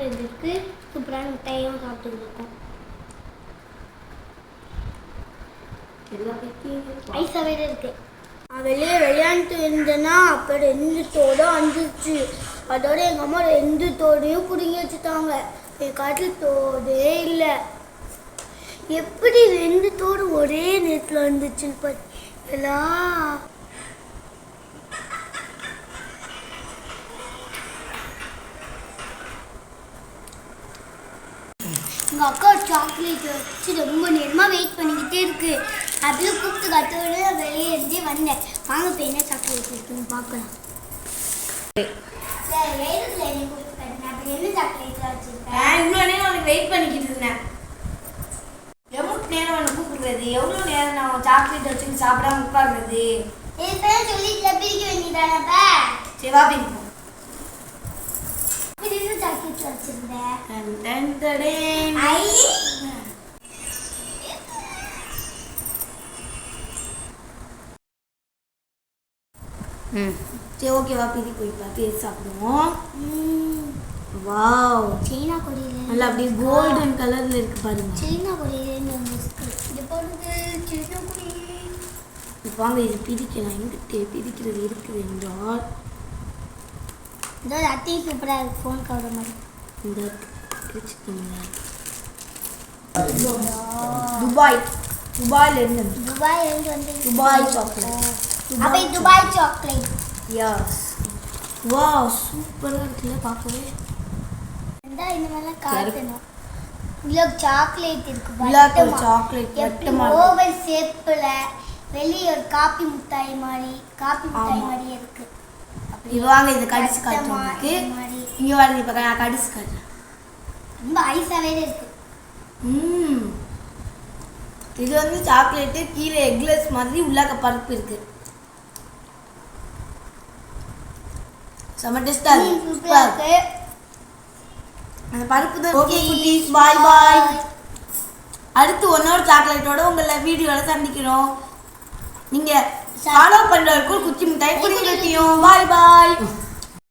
Colour இருக்கு. சூப்பரான மிட்டாயும் சாப்பிட்டு இருக்கோம். ஐஸாவே இருக்கு. வெளியே விளையாண்டு இருந்தேன்னா அப்போ 2 தோடும் வந்துச்சு. அதோட எங்கள் அம்மா 2 தோடையும் பிடுங்கி வச்சுட்டாங்க. என் காட்டில் தோடே இல்லை. எப்படி 2 தோடு ஒரே நேரத்தில் வந்துச்சுன்னு பார்த்தீங்களா? எங்கள் அக்கா சாக்லேட் வச்சு ரொம்ப நேரமாக வெயிட் பண்ணிக்கிட்டே இருக்கு. அப்படியே கூப்பிட்டு கத்தோடு வெளியே இருந்து வந்தேன். வாங்க இப்போ என்ன சாக்லேட் இருக்குன்னு பார்க்கலாம். என்ன சாக்லேட் வச்சுருக்கேன்? இவ்வளோ நேரம் உனக்கு வெயிட் பண்ணிக்கிட்டு இருந்தேன். எவ்வளோ நேரம் உனக்கு கூப்பிடுறது? எவ்வளோ நேரம் நான் சாக்லேட் வச்சு சாப்பிடாம உட்காடுறது? சொல்லிட்டு பிரிக்க வேண்டியதானப்ப. சரி வா பிரிப்போம். சாக்லேட் வச்சிருந்தேன். சரி ஓகேவா பிரி போய் பார்த்து சாப்பிடுவோம். வாவ், சைனா கொடியில நல்லா அப்படியே கோல்டன் கலர்ல இருக்கு பாருங்க. சைனா கொடியில இது பாருங்க, சைனா கொடி. இப்போ வாங்க இது பிரிக்கலாம். எங்கிட்ட பிரிக்கிறது இருக்குது என்றால் இந்த அத்தி சூப்பராக இருக்கு. ஃபோன் கவர் மாதிரி இந்த பிரிச்சுக்கோங்க. துபாயில இருந்து வந்து துபாய் சாக்லேட். அப்போ துபாய் சாக்லேட். எஸ். வாவ், சூப்பராக இருக்குல்ல பார்க்கவே. இந்த மாதிரி காட்டணும். உள்ள சாக்லேட் இருக்கு. உள்ள சாக்லேட் வட்டமா ஓவல் ஷேப்ல வெளிய ஒரு காபி மிட்டாய் மாதிரி இருக்கு. இது வாங்க இத கடிச்சு காட்டுறதுக்கு. இங்க வாங்க இப்ப நான் கடிச்சு காட்டுறேன். ரொம்ப ஐஸாவே இருக்கு. இது வந்து சாக்லேட், கீழே எக்லெஸ் மாதிரி உள்ளாக்க பருப்பு இருக்கு. செம டேஸ்டா இருக்கு. அந்த பருப்பு தான். ஓகே குட்டீஸ், பை பை. அடுத்து ஒன்னொரு சாக்லேட்டோட உங்களை வீடியோல சந்திக்கிறோம். நீங்க ஃபாலோ பண்றவங்களுக்கு குச்சி மிட்டாய் குடிக்கிறோம். Bye by.